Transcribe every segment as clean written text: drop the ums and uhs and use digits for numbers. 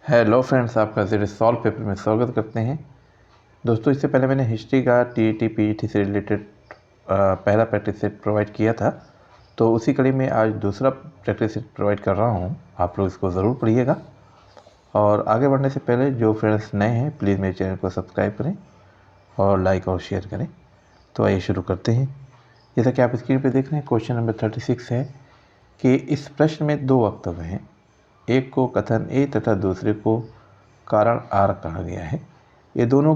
Hello friends, आपका ज़रिए solve paper में स्वागत करते हैं। दोस्तों, इससे पहले मैंने हिस्ट्री का टीईटी पीईटी से रिलेटेड पहला प्रैक्टिस सेट प्रोवाइड किया था, तो उसी कड़ी में आज दूसरा प्रैक्टिस सेट प्रोवाइड कर रहा हूं। आप लोग इसको ज़रूर पढ़िएगा। और आगे बढ़ने से पहले जो फ्रेंड्स नए हैं, प्लीज़ मेरे चैनल को सब्सक्राइब करें और लाइक और शेयर करें। तो आइए शुरू करते हैं। जैसा कि आप स्क्रीन पर देख रहे हैं, क्वेश्चन नंबर 36 है कि इस प्रश्न में दो वक्तव्य हैं। एक को कथन ए तथा दूसरे को कारण आर कहा गया है। ये दोनों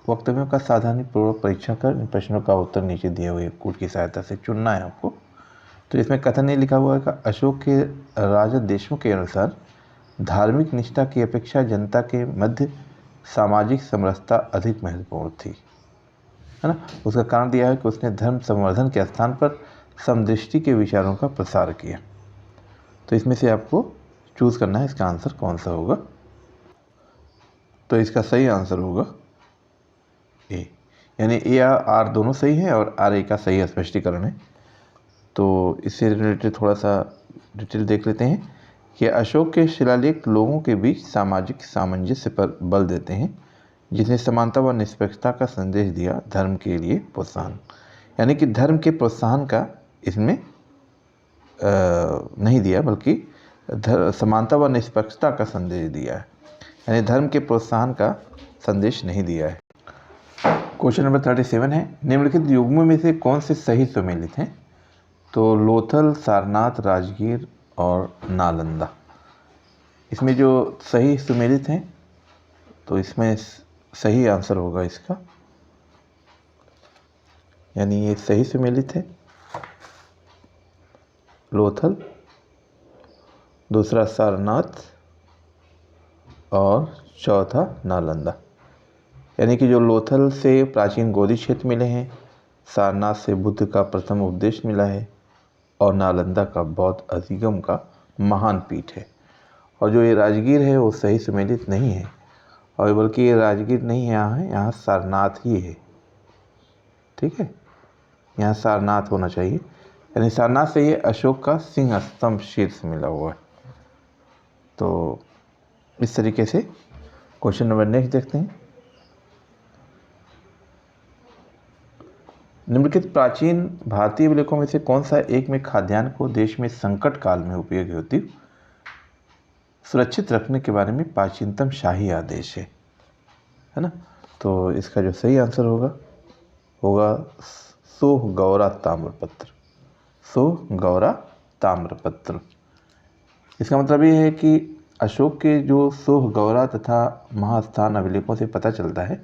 वक्तव्यों का सावधानीपूर्वक परीक्षण कर इन प्रश्नों का उत्तर नीचे दिए हुए कोड की सहायता से चुनना है आपको। तो इसमें कथन ए लिखा हुआ है कि अशोक के राजा देशमुख के अनुसार धार्मिक निष्ठा की अपेक्षा जनता के मध्य सामाजिक समरसता अधिक महत्वपूर्ण थी, है ना। उसका कारण दिया है कि उसने धर्म संवर्धन के स्थान पर समदृष्टि के विचारों का प्रसार किया। तो इसमें से आपको चूज़ करना है इसका आंसर कौन सा होगा। तो इसका सही आंसर होगा ए, यानी ए आर दोनों सही है और आर ए का सही स्पष्टीकरण है। तो इससे रिलेटेड थोड़ा सा डिटेल देख लेते हैं कि अशोक के शिलालेख लोगों के बीच सामाजिक सामंजस्य पर बल देते हैं, जिसने समानता व निष्पक्षता का संदेश दिया। धर्म के लिए प्रोत्साहन, यानी कि धर्म के प्रोत्साहन का इसमें नहीं दिया, बल्कि समानता व निष्पक्षता का संदेश दिया है, यानी धर्म के प्रोत्साहन का संदेश नहीं दिया है। क्वेश्चन नंबर 37 है, निम्नलिखित युग्मों में से कौन से सही सुमेलित हैं। तो लोथल, सारनाथ, राजगीर और नालंदा। इसमें जो सही सुमेलित हैं, तो इसमें सही आंसर होगा इसका, यानी ये सही सुमेलित है लोथल, दूसरा सारनाथ और चौथा नालंदा। यानी कि जो लोथल से प्राचीन गोदी क्षेत्र मिले हैं, सारनाथ से बुद्ध का प्रथम उपदेश मिला है और नालंदा का बौद्ध अधिगम का महान पीठ है। और जो ये राजगीर है वो सही सुमेलित नहीं है, और बल्कि ये राजगीर नहीं है, यहाँ सारनाथ ही है। ठीक है, यहाँ सारनाथ होना चाहिए, यानी सारनाथ से ये अशोक का सिंह स्तंभ शीर्ष मिला हुआ है। तो इस तरीके से क्वेश्चन नंबर नेक्स्ट देखते हैं। निम्नलिखित प्राचीन भारतीय अभिलेखों में से कौन सा एक में खाद्यान्न को देश में संकट काल में उपयोगी हेतु सुरक्षित रखने के बारे में प्राचीनतम शाही आदेश है ना। तो इसका जो सही आंसर होगा सोह गौरा ताम्रपत्र। सोह गौरा ताम्रपत्र। इसका मतलब ये है कि अशोक के जो सोह गौरा तथा महास्थान अभिलेखों से पता चलता है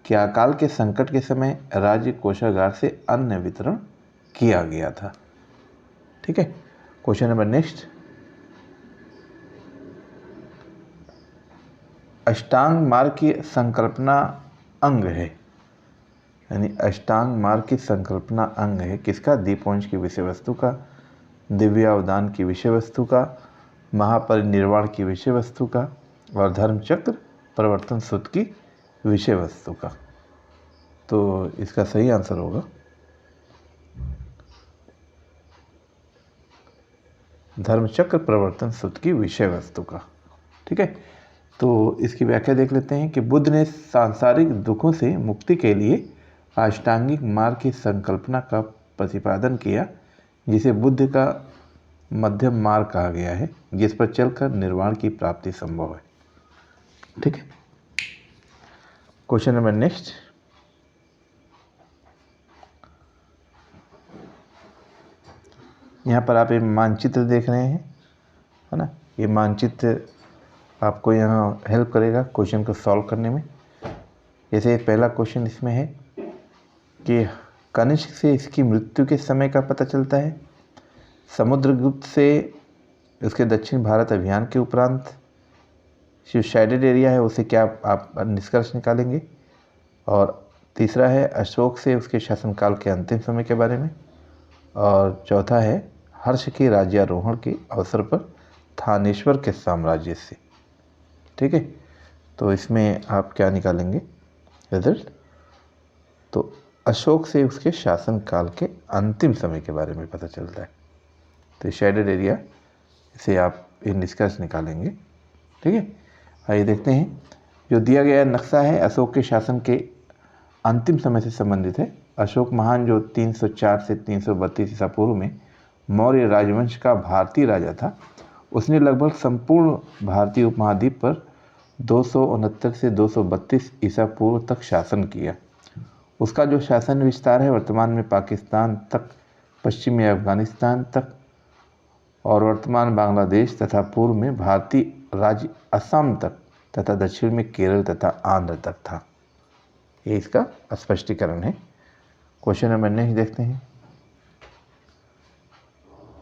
कि अकाल के संकट के समय राज्य कोषागार से अन्न वितरण किया गया था। ठीक है, क्वेश्चन नंबर नेक्स्ट। अष्टांग मार्ग की संकल्पना अंग है, यानी अष्टांग मार्ग की संकल्पना अंग है किसका। दीपवंश की विषय वस्तु का, दिव्यावदान की विषय वस्तु का, महापरिनिर्वाण की विषय वस्तु का और धर्मचक्र प्रवर्तन सूत्र की विषय वस्तु का। तो इसका सही आंसर होगा धर्मचक्र प्रवर्तन सूत्र की विषय वस्तु का। ठीक है, तो इसकी व्याख्या देख लेते हैं कि बुद्ध ने सांसारिक दुखों से मुक्ति के लिए अष्टांगिक मार्ग की संकल्पना का प्रतिपादन किया, जिसे बुद्ध का मध्यम मार्ग कहा गया है, जिस पर चलकर निर्वाण की प्राप्ति संभव है। ठीक है, क्वेश्चन नंबर नेक्स्ट। यहाँ पर आप एक मानचित्र देख रहे हैं, है ना। ये मानचित्र आपको यहाँ हेल्प करेगा क्वेश्चन को सॉल्व करने में। जैसे पहला क्वेश्चन इसमें है कि कनिष्क से इसकी मृत्यु के समय का पता चलता है। समुद्रगुप्त से उसके दक्षिण भारत अभियान के उपरांत जो शेडेड एरिया है उसे क्या आप निष्कर्ष निकालेंगे। और तीसरा है अशोक से उसके शासनकाल के अंतिम समय के बारे में। और चौथा है हर्ष के राज्यारोहण के अवसर पर थानेश्वर के साम्राज्य से। ठीक है, तो इसमें आप क्या निकालेंगे रिजल्ट। तो अशोक से उसके शासनकाल के अंतिम समय के बारे में पता चलता है, तो शेडेड एरिया से आप ये निष्कर्ष निकालेंगे। ठीक है, आइए देखते हैं। जो दिया गया नक्शा है अशोक के शासन के अंतिम समय से संबंधित है। अशोक महान जो 304 से 332 ईसा पूर्व में मौर्य राजवंश का भारतीय राजा था, उसने लगभग संपूर्ण भारतीय उपमहाद्वीप पर 269 से 232 ईसा पूर्व तक शासन किया। उसका जो शासन विस्तार है वर्तमान में पाकिस्तान तक, पश्चिमी अफगानिस्तान तक और वर्तमान बांग्लादेश तथा पूर्व में भारतीय राज्य असम तक तथा दक्षिण में केरल तथा आंध्र तक था। ये इसका स्पष्टीकरण है। क्वेश्चन नंबर नेक्स्ट देखते हैं।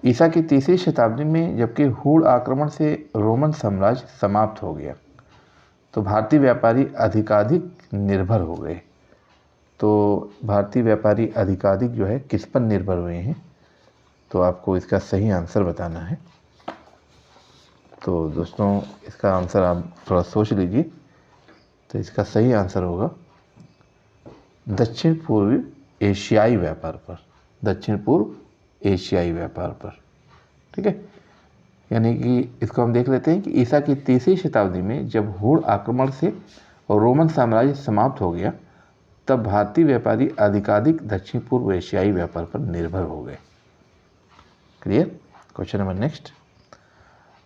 ईसा की 3री शताब्दी में जबकि हूण आक्रमण से रोमन साम्राज्य समाप्त हो गया तो भारतीय व्यापारी अधिकाधिक निर्भर हो गए। तो भारतीय व्यापारी अधिकाधिक जो है किस पर निर्भर हुए हैं, तो आपको इसका सही आंसर बताना है। तो दोस्तों इसका आंसर आप थोड़ा सोच लीजिए। तो इसका सही आंसर होगा दक्षिण पूर्व एशियाई व्यापार पर, दक्षिण पूर्व एशियाई व्यापार पर। ठीक है, यानी कि इसको हम देख लेते हैं कि ईसा की 3री शताब्दी में जब हूण आक्रमण से रोमन साम्राज्य समाप्त हो गया तब भारतीय व्यापारी अधिकाधिक दक्षिण पूर्व एशियाई व्यापार पर निर्भर हो गए। क्लियर। Question number next.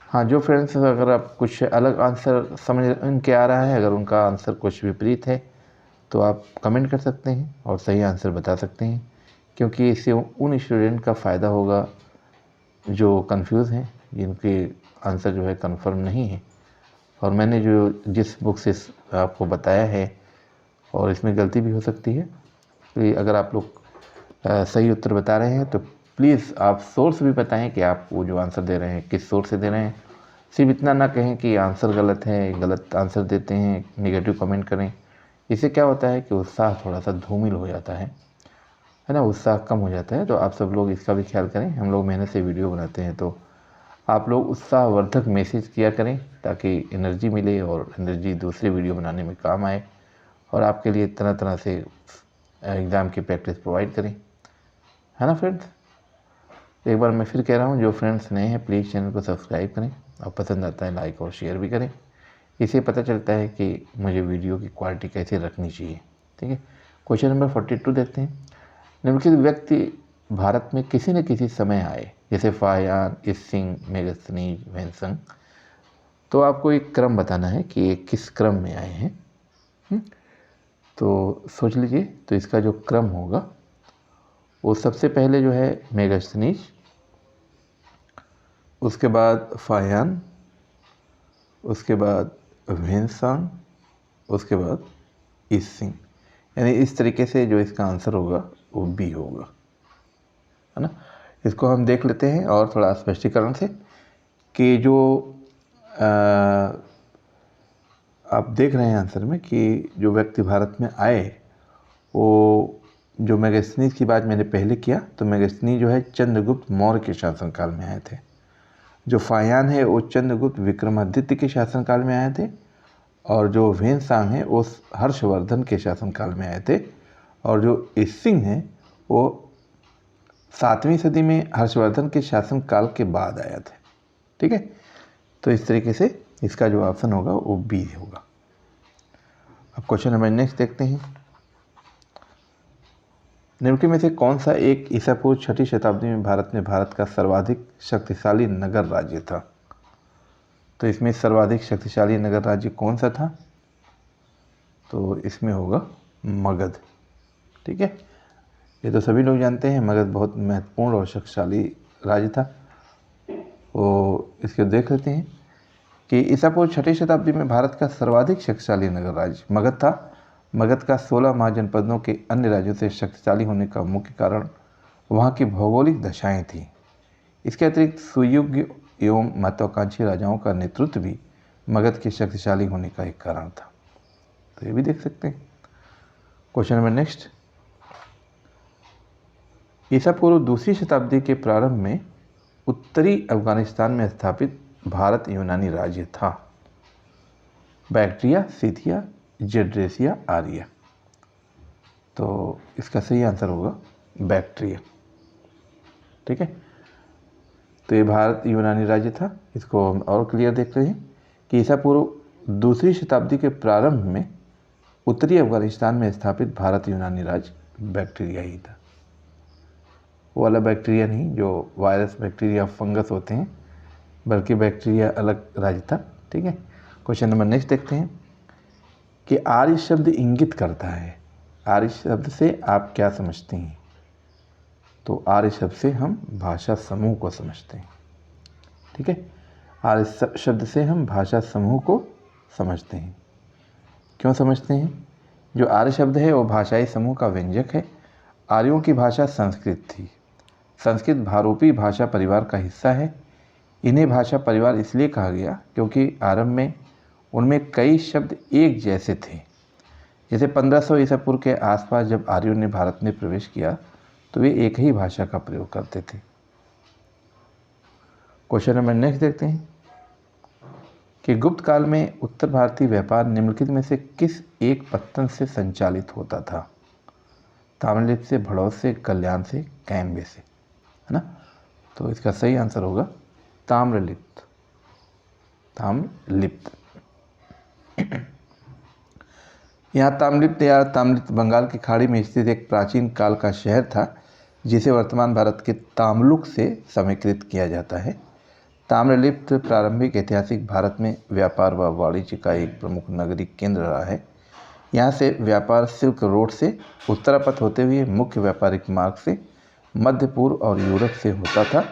हाँ, जो फ्रेंड्स अगर आप कुछ अलग आंसर समझ इनके आ रहा है, अगर उनका आंसर कुछ विपरीत है तो आप कमेंट कर सकते हैं और सही आंसर बता सकते हैं, क्योंकि इससे उन स्टूडेंट का फ़ायदा होगा जो कंफ्यूज हैं, जिनके आंसर जो है कंफर्म नहीं है। और मैंने जो जिस बुक से आपको बताया है और इसमें गलती भी हो सकती है, तो अगर आप लोग सही उत्तर बता रहे हैं तो प्लीज़ आप सोर्स भी बताएं कि आप वो जो आंसर दे रहे हैं किस सोर्स से दे रहे हैं। सिर्फ इतना ना कहें कि आंसर गलत है, गलत आंसर देते हैं, नेगेटिव कमेंट करें। इससे क्या होता है कि उत्साह थोड़ा सा धूमिल हो जाता है ना, उत्साह कम हो जाता है। तो आप सब लोग इसका भी ख्याल करें। हम लोग मेहनत से वीडियो बनाते हैं, तो आप लोग उत्साहवर्धक मैसेज किया करें ताकि एनर्जी मिले और एनर्जी दूसरे वीडियो बनाने में काम आए और आपके लिए तरह तरह से एग्ज़ाम की प्रैक्टिस प्रोवाइड करें, है ना फ्रेंड्स। एक बार मैं फिर कह रहा हूँ, जो फ्रेंड्स नए हैं प्लीज़ चैनल को सब्सक्राइब करें और पसंद आता है लाइक और शेयर भी करें। इससे पता चलता है कि मुझे वीडियो की क्वालिटी कैसे रखनी चाहिए। ठीक है, क्वेश्चन नंबर 42 देखते हैं। निम्नलिखित व्यक्ति भारत में किसी न किसी समय आए, जैसे फाहियान, इसिंग, मेगस्थनीज, वेंसंग। तो आपको एक क्रम बताना है कि ये किस क्रम में आए हैं। तो सोच लीजिए। तो इसका जो क्रम होगा वो सबसे पहले जो है मेगस्थनीज, उसके बाद फाहियान, उसके बाद वेंसंग, उसके बाद इसिंग। यानी इस तरीके से जो इसका आंसर होगा वो बी होगा, है ना। इसको हम देख लेते हैं और थोड़ा स्पष्टीकरण से कि जो आप देख रहे हैं आंसर में कि जो व्यक्ति भारत में आए वो, जो मेगस्थनीज की बात मैंने पहले किया, तो मेगस्थनीज जो है चंद्रगुप्त मौर्य के शासनकाल में आए थे। जो फाहियान है वो चंद्रगुप्त विक्रमादित्य के शासनकाल में आए थे और जो वेंसंग है वो हर्षवर्धन के शासनकाल में आए थे और जो इसिंग है वो 7वीं सदी में हर्षवर्धन के शासनकाल के बाद आया था। ठीक है, तो इस तरीके से इसका जो ऑप्शन होगा वो बी होगा। अब क्वेश्चन नंबर नेक्स्ट देखते हैं। निम्नलिखित में से कौन सा एक ईसा पूर्व 6ठी शताब्दी में भारत का सर्वाधिक शक्तिशाली नगर राज्य था। तो इसमें सर्वाधिक शक्तिशाली नगर राज्य कौन सा था, तो इसमें होगा मगध। ठीक है, ये तो सभी लोग जानते हैं, मगध बहुत महत्वपूर्ण और शक्तिशाली राज्य था। तो इसको देख लेते हैं कि ईसा पूर्व 6ठी शताब्दी में भारत का सर्वाधिक शक्तिशाली नगर राज्य मगध था। मगध का 16 महाजनपदों के अन्य राज्यों से शक्तिशाली होने का मुख्य कारण वहाँ की भौगोलिक दशाएं थीं। इसके अतिरिक्त सुयोग्य एवं महत्वाकांक्षी राजाओं का नेतृत्व भी मगध के शक्तिशाली होने का एक कारण था। तो ये भी देख सकते हैं। Question number next. ईसा पूर्व 2री शताब्दी के प्रारंभ में उत्तरी अफगानिस्तान में स्थापित भारत यूनानी राज्य था। Bactria, Scythia, Gedrosia, Aria. तो इसका सही आंसर होगा बैक्ट्रिया। ठीक है, तो ये भारत यूनानी राज्य था। इसको हम और क्लियर देख रहे हैं कि ईसा पूर्व दूसरी शताब्दी के प्रारंभ में उत्तरी अफगानिस्तान में स्थापित भारत यूनानी राज्य बैक्टीरिया ही था। वो वाला बैक्टीरिया नहीं जो वायरस, बैक्टीरिया, फंगस होते हैं, बल्कि बैक्टीरिया अलग राज्य था। ठीक है, क्वेश्चन नंबर नेक्स्ट देखते हैं कि आर्य शब्द इंगित करता है। आर्य शब्द से आप क्या समझते हैं? तो आर्य शब्द से हम भाषा समूह को समझते हैं। ठीक है, आर्य शब्द से हम भाषा समूह को समझते हैं। क्यों समझते हैं? जो आर्य शब्द है वो भाषाई समूह का व्यंजक है। आर्यों की भाषा संस्कृत थी। संस्कृत भारूपी भाषा परिवार का हिस्सा है। इन्हें भाषा परिवार इसलिए कहा गया क्योंकि आरंभ में उनमें कई शब्द एक जैसे थे। जैसे 1500 ईसा पूर्व के आसपास जब आर्यों ने भारत में प्रवेश किया तो वे एक ही भाषा का प्रयोग करते थे। क्वेश्चन नंबर नेक्स्ट देखते हैं कि गुप्त काल में उत्तर भारतीय व्यापार निम्नलिखित में से किस एक पत्तन से संचालित होता था? ताम्रलिप्त से, भड़ौत से, कल्याण से, कैम्बे से, है ना? तो इसका सही आंसर होगा ताम्रलिप्त। ताम्रलिप्त। यहाँ ताम्रलिप्त बंगाल की खाड़ी में स्थित एक प्राचीन काल का शहर था जिसे वर्तमान भारत के ताम्लुक से समेकित किया जाता है। ताम्रलिप्त प्रारंभिक ऐतिहासिक भारत में व्यापार व वाणिज्य का एक प्रमुख नगरीय केंद्र रहा है। यहाँ से व्यापार सिल्क रोड से उत्तरापथ होते हुए मुख्य व्यापारिक मार्ग से मध्य पूर्व और यूरोप से होता था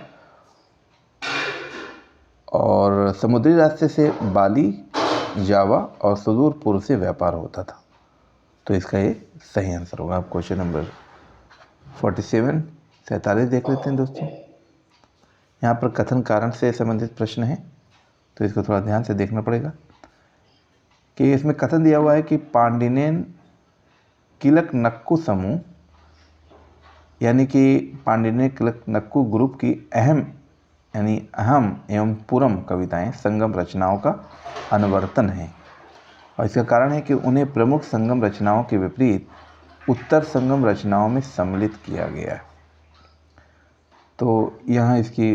और समुद्री रास्ते से बाली, जावा और सुदूर पूर्व से व्यापार होता था। तो इसका ये सही आंसर होगा। आप क्वेश्चन नंबर 47 देख लेते हैं दोस्तों। यहाँ पर कथन कारण से संबंधित प्रश्न है तो इसको थोड़ा ध्यान से देखना पड़ेगा कि इसमें कथन दिया हुआ है कि पांडिनेन किलकनक्कू समूह यानी कि पांडिनेन किलकनक्कू ग्रुप की अहम एवं पूरम कविताएं संगम रचनाओं का अनुवर्तन है और इसका कारण है कि उन्हें प्रमुख संगम रचनाओं के विपरीत उत्तर संगम रचनाओं में सम्मिलित किया गया है। तो यहाँ इसकी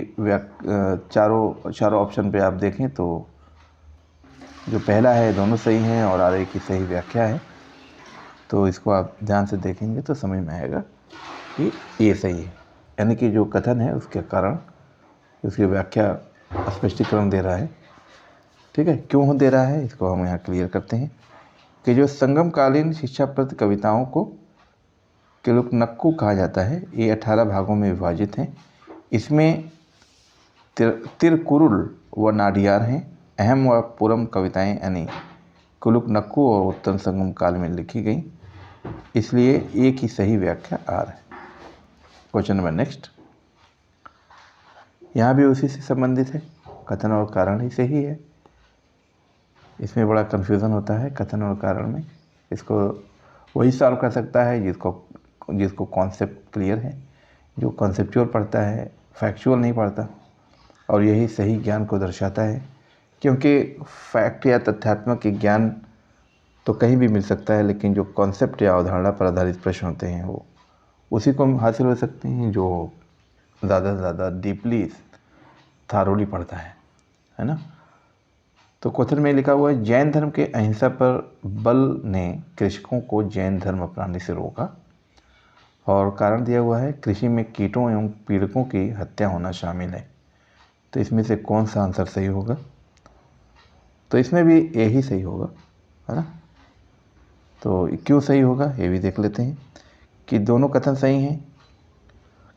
चारों ऑप्शन पे आप देखें तो जो पहला है दोनों सही हैं और आगे की सही व्याख्या है। तो इसको आप ध्यान से देखेंगे तो समझ में आएगा कि ये सही है, यानी कि जो कथन है उसके कारण उसकी व्याख्या स्पष्टीकरण दे रहा है। ठीक है, क्यों दे रहा है इसको हम यहाँ क्लियर करते हैं कि जो संगमकालीन शिक्षाप्रद कविताओं को किलुकनक्कू कहा जाता है, ये 18 भागों में विभाजित हैं। इसमें तिरकुरुल व नाडियार हैं। अहम व पूरम कविताएं यानी किलुकनक्कू और उत्तर संगम काल में लिखी गई, इसलिए एक ही सही व्याख्या आ रहा है। क्वेश्चन नंबर नेक्स्ट, यहाँ भी उसी से संबंधित है, कथन और कारण ही सही है। इसमें बड़ा कन्फ्यूज़न होता है कथन और कारण में। इसको वही सॉल्व कर सकता है जिसको कॉन्सेप्ट क्लियर है, जो कॉन्सेप्चुअल पढ़ता है, फैक्चुअल नहीं पढ़ता, और यही सही ज्ञान को दर्शाता है। क्योंकि फैक्ट या तथ्यात्मक ज्ञान तो कहीं भी मिल सकता है, लेकिन जो कॉन्सेप्ट या अवधारणा पर आधारित प्रश्न होते हैं वो उसी को हासिल हो सकते हैं जो ज़्यादा से ज़्यादा डीपली थारोली पढ़ता है ना। तो क्वेश्चन में लिखा हुआ है, जैन धर्म के अहिंसा पर बल ने कृषकों को जैन धर्म अपनाने से रोका, और कारण दिया हुआ है कृषि में कीटों एवं पीड़कों की हत्या होना शामिल है। तो इसमें से कौन सा आंसर सही होगा? तो इसमें भी यही सही होगा, है ना। तो क्यों सही होगा ये भी देख लेते हैं कि दोनों कथन सही हैं,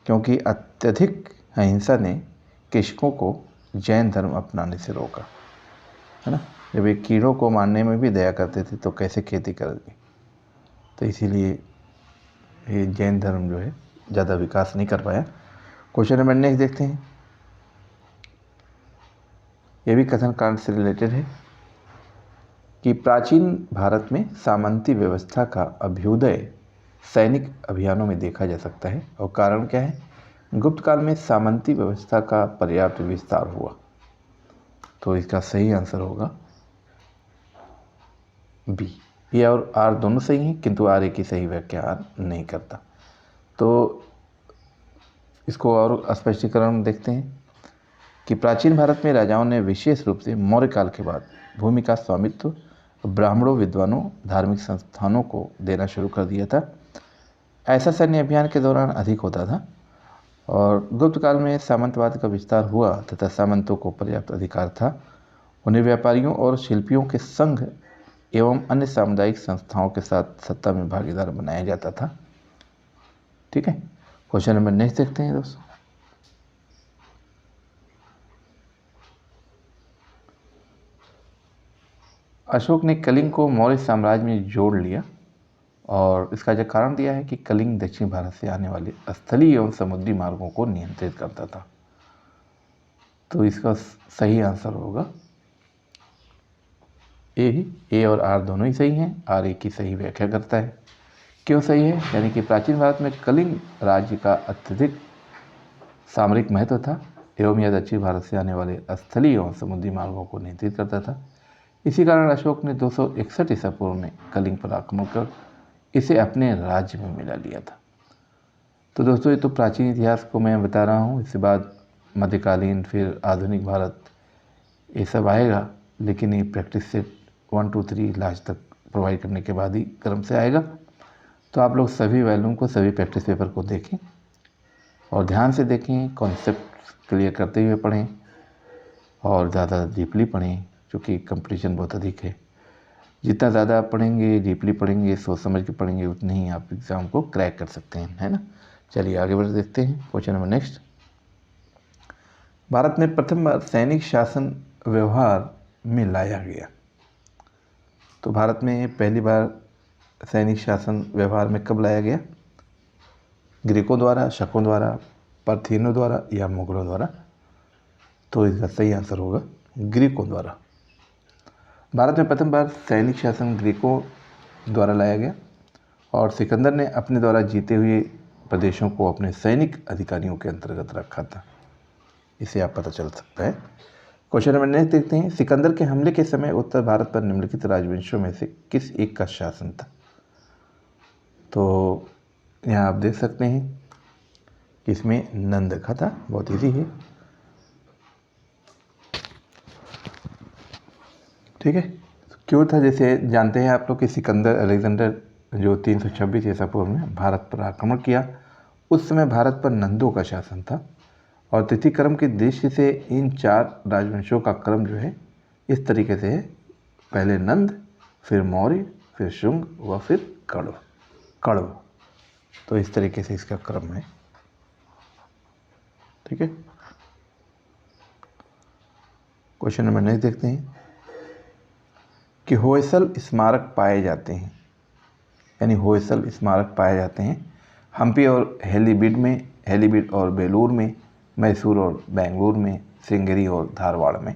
क्योंकि अत्यधिक अहिंसा ने कृषकों को जैन धर्म अपनाने से रोका, है ना। जब ये कीड़ों को मारने में भी दया करते थे तो कैसे खेती करेंगे, तो इसीलिए ये जैन धर्म जो है ज़्यादा विकास नहीं कर पाया। क्वेश्चन नंबर नेक्स्ट देखते हैं, ये भी कथन कांड से रिलेटेड है कि प्राचीन भारत में सामंती व्यवस्था का अभ्युदय सैनिक अभियानों में देखा जा सकता है, और कारण क्या है? गुप्त काल में सामंती व्यवस्था का पर्याप्त विस्तार हुआ। तो इसका सही आंसर होगा बी। ए और आर दोनों सही हैं, किंतु आर ए की सही व्याख्या आर नहीं करता। तो इसको और स्पष्टीकरण देखते हैं कि प्राचीन भारत में राजाओं ने विशेष रूप से मौर्य काल के बाद भूमि का स्वामित्व ब्राह्मणों, विद्वानों, धार्मिक संस्थानों को देना शुरू कर दिया था। ऐसा सैन्य अभियान के दौरान अधिक होता था और गुप्त काल में सामंतवाद का विस्तार हुआ तथा सामंतों को पर्याप्त अधिकार था। उन्हें व्यापारियों और शिल्पियों के संघ एवं अन्य सामुदायिक संस्थाओं के साथ सत्ता में भागीदार बनाया जाता था। ठीक है, क्वेश्चन नंबर नेक्स्ट देखते हैं दोस्तों। अशोक ने कलिंग को मौर्य साम्राज्य में जोड़ लिया और इसका जो कारण दिया है कि कलिंग दक्षिण भारत से आने वाले स्थलीय एवं समुद्री मार्गों को नियंत्रित करता था। तो इसका सही आंसर होगा ए और आर दोनों ही सही हैं। आर ए की सही व्याख्या करता है। क्यों सही है? यानी कि प्राचीन भारत में कलिंग राज्य का अत्यधिक सामरिक महत्व था एवं यह दक्षिण भारत से आने वाले स्थलीय एवं समुद्री मार्गों को नियंत्रित करता था। इसी कारण अशोक ने 261 ईसा पूर्व में कलिंग पर आक्रमण कर इसे अपने राज्य में मिला लिया था। तो दोस्तों ये तो प्राचीन इतिहास को मैं बता रहा हूँ। इसके बाद मध्यकालीन, फिर आधुनिक भारत, ये सब आएगा, लेकिन ये प्रैक्टिस सेट 1 2 3 लास्ट तक प्रोवाइड करने के बाद ही क्रम से आएगा। तो आप लोग सभी वैल्यूम को, सभी प्रैक्टिस पेपर को देखें और ध्यान से देखें, कॉन्सेप्ट क्लियर करते हुए पढ़ें और ज़्यादा डीपली पढ़ें, क्योंकि कंपटीशन बहुत अधिक है। जितना ज़्यादा आप पढ़ेंगे, डीपली पढ़ेंगे, सोच समझ के पढ़ेंगे, उतनी ही आप एग्ज़ाम को क्रैक कर सकते हैं, है ना। चलिए आगे बढ़ देखते हैं क्वेश्चन नंबर नेक्स्ट। भारत में प्रथम बार सैनिक शासन व्यवहार में लाया गया। तो भारत में पहली बार सैनिक शासन व्यवहार में कब लाया गया? ग्रीकों द्वारा, शकों द्वारा, पार्थियनों द्वारा या मुगलों द्वारा? तो इसका सही आंसर होगा ग्रीकों द्वारा। भारत में प्रथम बार सैनिक शासन ग्रीकों द्वारा लाया गया और सिकंदर ने अपने द्वारा जीते हुए प्रदेशों को अपने सैनिक अधिकारियों के अंतर्गत रखा था। इसे आप पता चल सकता है। क्वेश्चन नंबर नेक्स्ट देखते हैं। सिकंदर के हमले के समय उत्तर भारत पर निम्नलिखित राजवंशों में से किस एक का शासन था? तो यहाँ आप देख सकते हैं कि इसमें नंद का था। बहुत ईजी है, ठीक है। क्यों था? जैसे जानते हैं आप लोग कि सिकंदर अलेक्जेंडर जो 326 ईसा पूर्व में भारत पर आक्रमण किया, उस समय भारत पर नंदों का शासन था और तिथि क्रम की दृष्टि से इन 4 राजवंशों का क्रम जो है इस तरीके से है। पहले नंद, फिर मौर्य, फिर शुंग व फिर कण्व। तो इस तरीके से इसका क्रम है, ठीक है। क्वेश्चन नंबर नेक्स्ट देखते हैं कि होयसल स्मारक पाए जाते हैं, यानी होयसल स्मारक पाए जाते हैं हम्पी और हेलीबीड और बेलूर में, मैसूर और बेंगलुरु में, श्रृंगेरी और धारवाड़ में।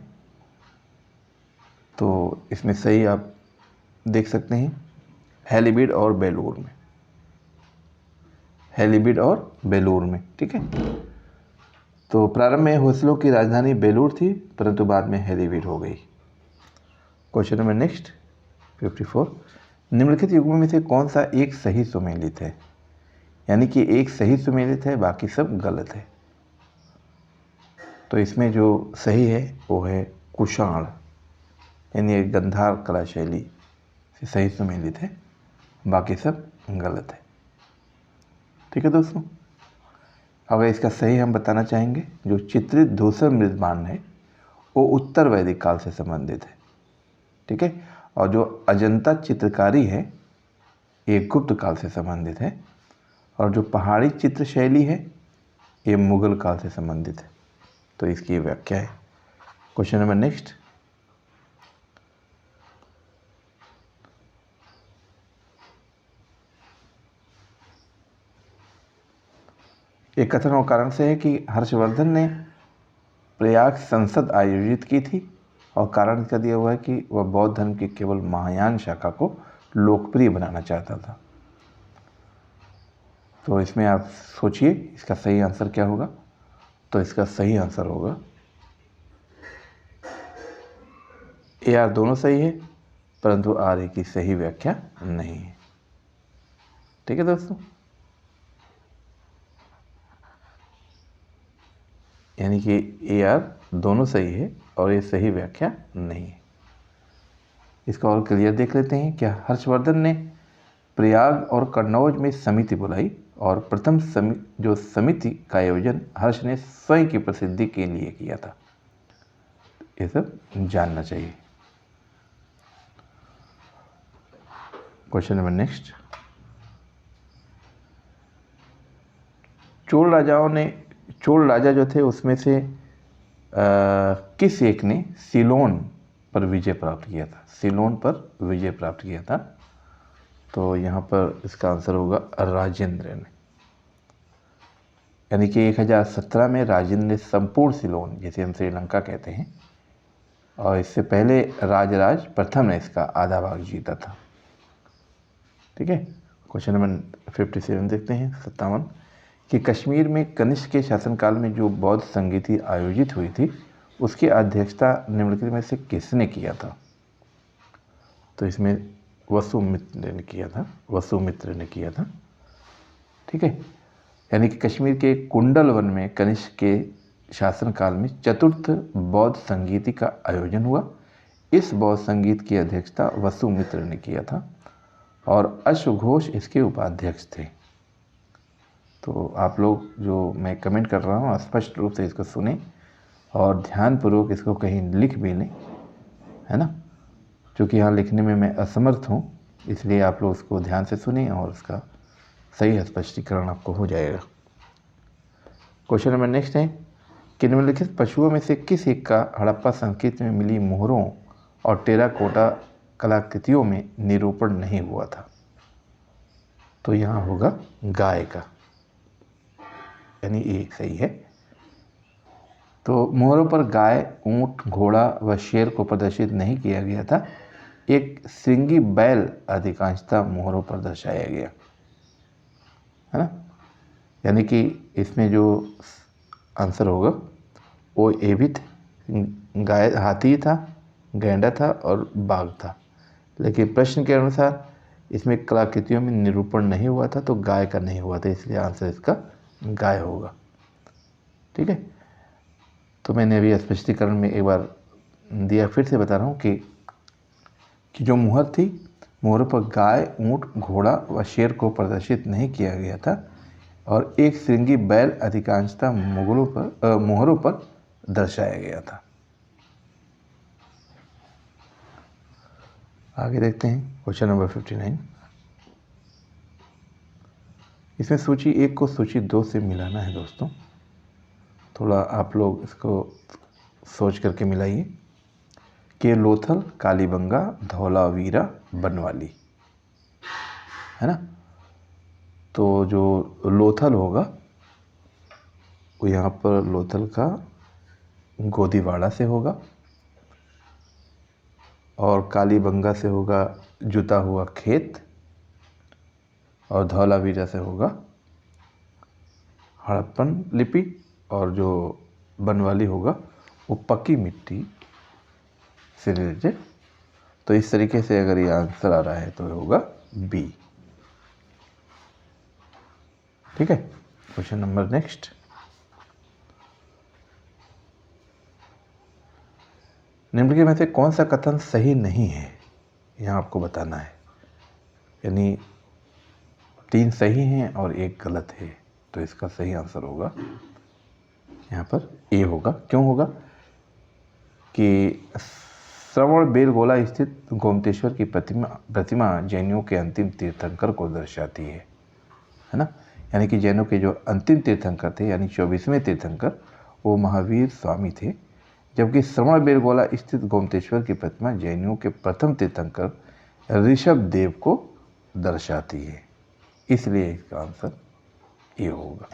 तो इसमें सही आप देख सकते हैं हेलीबीड और बेलूर में, ठीक है। तो प्रारंभ में होयसलों की राजधानी बेलूर थी, परंतु बाद में हेलीबीड हो गई। Question number next 54। निम्नलिखित युग्मों में से कौन सा एक सही सुमेलित है? यानी कि एक सही सुमेलित है, बाकी सब गलत है। तो इसमें जो सही है वो है कुषाण, यानी एक गंधार कला शैली से सही सुमेलित है, बाकी सब गलत है, ठीक है दोस्तों। अगर इसका सही हम बताना चाहेंगे, जो चित्रित धूसर मृदबाण है वो उत्तर वैदिक काल से संबंधित है, ठीक है। और जो अजंता चित्रकारी है ये गुप्त काल से संबंधित है और जो पहाड़ी चित्र शैली है ये मुगल काल से संबंधित है। तो इसकी ये व्याख्या है। Question number next. एक कथन और कारण से है कि हर्षवर्धन ने प्रयाग संसद आयोजित की थी और कारण इसका दिया हुआ है कि वह बौद्ध धर्म की केवल महायान शाखा को लोकप्रिय बनाना चाहता था। तो इसमें आप सोचिए इसका सही आंसर क्या होगा। तो इसका सही आंसर होगा ए आर दोनों सही है, परंतु आर ए की सही व्याख्या नहीं है, ठीक है दोस्तों। यानी कि ए आर दोनों सही है और ये सही व्याख्या नहीं है। इसका और क्लियर देख लेते हैं। क्या हर्षवर्धन ने प्रयाग और कन्नौज में समिति बुलाई और प्रथम जो समिति का आयोजन हर्ष ने स्वयं की प्रसिद्धि के लिए किया था? ये सब जानना चाहिए। क्वेश्चन नंबर नेक्स्ट, चोल राजा जो थे उसमें से किस एक ने सीलोन पर विजय प्राप्त किया था? सीलोन पर विजय प्राप्त किया था, तो यहाँ पर इसका आंसर होगा राजेंद्र ने। यानी कि 1017 में राजेंद्र ने संपूर्ण सीलोन, जिसे हम श्रीलंका कहते हैं, और इससे पहले राजराज प्रथम ने इसका आधा भाग जीता था। ठीक है। क्वेश्चन नंबर 57 देखते हैं, 57, कि कश्मीर में कनिष्क के शासनकाल में जो बौद्ध संगीति आयोजित हुई थी उसकी अध्यक्षता निम्नलिखित में से किसने किया था? तो इसमें वसुमित्र ने किया था। ठीक है। यानी कि कश्मीर के कुंडल वन में कनिष्क के शासनकाल में चतुर्थ बौद्ध संगीति का आयोजन हुआ। इस बौद्ध संगीत की अध्यक्षता वसुमित्र ने किया था और अश्वघोष इसके उपाध्यक्ष थे। तो आप लोग जो मैं कमेंट कर रहा हूँ स्पष्ट रूप से इसको सुने और ध्यानपूर्वक इसको कहीं लिख भी लें, है ना, क्योंकि यहाँ लिखने में मैं असमर्थ हूँ, इसलिए आप लोग उसको ध्यान से सुने और उसका सही स्पष्टीकरण आपको हो जाएगा। क्वेश्चन नंबर नेक्स्ट है कि निम्नलिखित पशुओं में से किस एक का हड़प्पा संस्कृति में मिली मोहरों और टेराकोटा कलाकृतियों में निरूपण नहीं हुआ था? तो यहाँ होगा गाय का, यानी ये सही है। तो मोहरों पर गाय, ऊंट, घोड़ा व शेर को प्रदर्शित नहीं किया गया था। एक श्रृंगी बैल अधिकांशतः मोहरों पर दर्शाया गया, है ना। यानी कि इसमें जो आंसर होगा वो ए भी गाय, हाथी था, गैंडा था और बाघ था, लेकिन प्रश्न के अनुसार इसमें कलाकृतियों में निरूपण नहीं हुआ था, तो गाय का नहीं हुआ था, इसलिए आंसर इसका गाय होगा। ठीक है। तो मैंने अभी स्पष्टीकरण में एक बार दिया, फिर से बता रहा हूँ कि जो मोहर थी, मोहरों पर गाय, ऊंट, घोड़ा व शेर को प्रदर्शित नहीं किया गया था और एक श्रृंगी बैल अधिकांशतः मोहरों पर दर्शाया गया था। आगे देखते हैं क्वेश्चन नंबर 59। इसमें सूची 1 को सूची 2 से मिलाना है दोस्तों। थोड़ा आप लोग इसको सोच करके मिलाइए कि लोथल, कालीबंगा, धौलावीरा, बनवाली, है ना। तो जो लोथल होगा वो यहाँ पर लोथल का गोदीवाड़ा से होगा और कालीबंगा से होगा जुता हुआ खेत और धौलावीरा से होगा हड़प्पन लिपि और जो बनवाली होगा वो पक्की मिट्टी से रिलेटेड। तो इस तरीके से अगर ये आंसर आ रहा है तो होगा बी। ठीक है। क्वेश्चन नंबर नेक्स्ट, निम्नलिखित में से कौन सा कथन सही नहीं है, यहाँ आपको बताना है। यानी 3 सही हैं और 1 गलत है, तो इसका सही आंसर होगा यहाँ पर ए होगा। क्यों होगा कि श्रवण बेलगोला स्थित गोमतेश्वर की प्रतिमा जैनियों के अंतिम तीर्थंकर को दर्शाती है ना। यानी कि जैनों के जो अंतिम तीर्थंकर थे, यानी 24वें तीर्थंकर, वो महावीर स्वामी थे, जबकि श्रवण बेलगोला स्थित गोमतेश्वर की प्रतिमा जैनियों के प्रथम तीर्थंकर ऋषभ देव को दर्शाती है, इसलिए इसका आंसर ये होगा।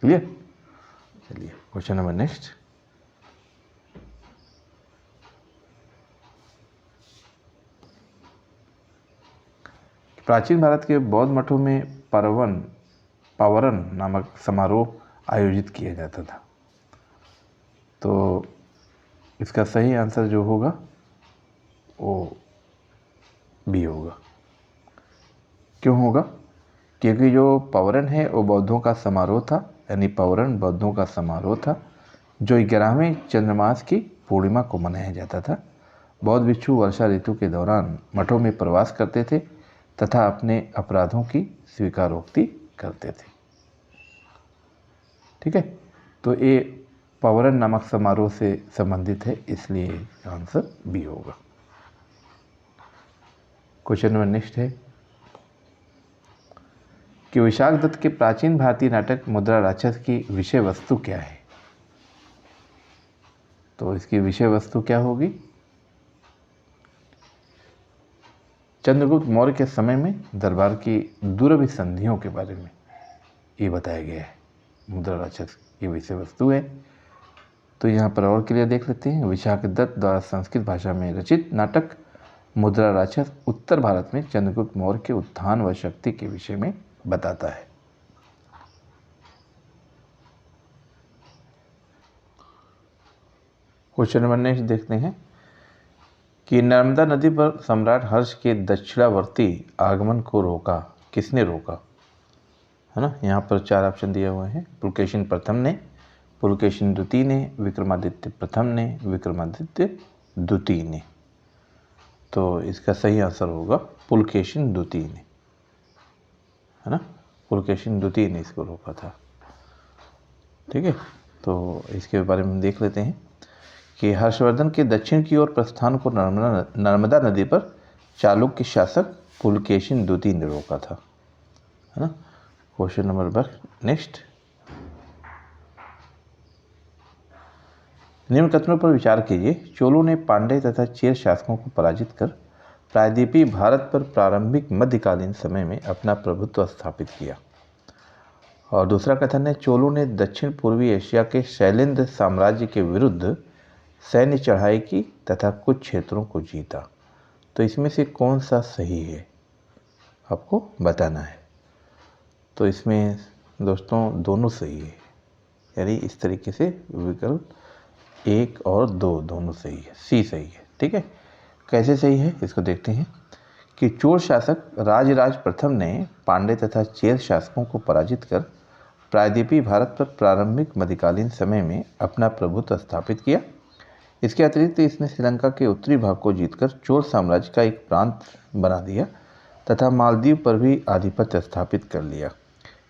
क्लियर। चलिए क्वेश्चन नंबर नेक्स्ट, प्राचीन भारत के बौद्ध मठों में पावरन नामक समारोह आयोजित किया जाता था। तो इसका सही आंसर जो होगा वो बी होगा। क्यों होगा? क्योंकि जो पावरन है वो बौद्धों का समारोह था, यानी पावरन बौद्धों का समारोह था जो 11वें चंद्रमास की पूर्णिमा को मनाया जाता था। बौद्ध भिक्षु वर्षा ऋतु के दौरान मठों में प्रवास करते थे तथा अपने अपराधों की स्वीकारोक्ति करते थे। ठीक है, तो ये पावरन नामक समारोह से संबंधित है, इसलिए आंसर बी होगा। क्वेश्चन नंबर नेक्स्ट है कि विशाख दत्त के प्राचीन भारतीय नाटक मुद्रा राक्षस की विषय वस्तु क्या है? तो इसकी विषय वस्तु क्या होगी? चंद्रगुप्त मौर्य के समय में दरबार की दुरभिसंधियों के बारे में ये बताया गया है। मुद्रा राक्षस की विषय वस्तु है। तो यहाँ पर और क्लियर देख लेते हैं। विशाख दत्त द्वारा संस्कृत भाषा में रचित नाटक मुद्रा राक्षस उत्तर भारत में चंद्रगुप्त मौर्य के उत्थान व शक्ति के विषय में बताता है। क्वेश्चन नंबर नेक्स्ट देखते हैं कि नर्मदा नदी पर सम्राट हर्ष के दक्षिणावर्ती आगमन को रोका, किसने रोका? है ना, यहाँ पर 4 ऑप्शन दिए हुए हैं। पुलकेशिन प्रथम ने, पुलकेशिन द्वितीय ने, विक्रमादित्य प्रथम ने, विक्रमादित्य द्वितीय ने। तो इसका सही आंसर होगा पुलकेशिन द्वितीय ने, है ना, पुलकेशिन द्वितीय ने इसको रोका था। ठीक है, तो इसके बारे में देख लेते हैं कि हर्षवर्धन के दक्षिण की ओर प्रस्थान को नर्मदा नदी पर चालुक्य शासक पुलकेशिन द्वितीय ने रोका था, है ना। क्वेश्चन नंबर नेक्स्ट, निम्न कथनों पर विचार कीजिए। चोलों ने पांड्य तथा चेर शासकों को पराजित कर प्रायद्वीपीय भारत पर प्रारंभिक मध्यकालीन समय में अपना प्रभुत्व स्थापित किया। और दूसरा कथन है, चोलों ने दक्षिण पूर्वी एशिया के शैलेंद्र साम्राज्य के विरुद्ध सैन्य चढ़ाई की तथा कुछ क्षेत्रों को जीता। तो इसमें से कौन सा सही है आपको बताना है। तो इसमें दोस्तों दोनों सही है, यानी इस तरीके से विकल्प 1 और 2 दोनों सही है, सी सही है। ठीक है, कैसे सही है इसको देखते हैं कि चोल शासक राजराज प्रथम ने पांड्य तथा चेर शासकों को पराजित कर प्रायद्वीपीय भारत पर प्रारंभिक मध्यकालीन समय में अपना प्रभुत्व स्थापित किया। इसके अतिरिक्त इसने श्रीलंका के उत्तरी भाग को जीतकर चोल साम्राज्य का एक प्रांत बना दिया तथा मालदीव पर भी आधिपत्य स्थापित कर लिया।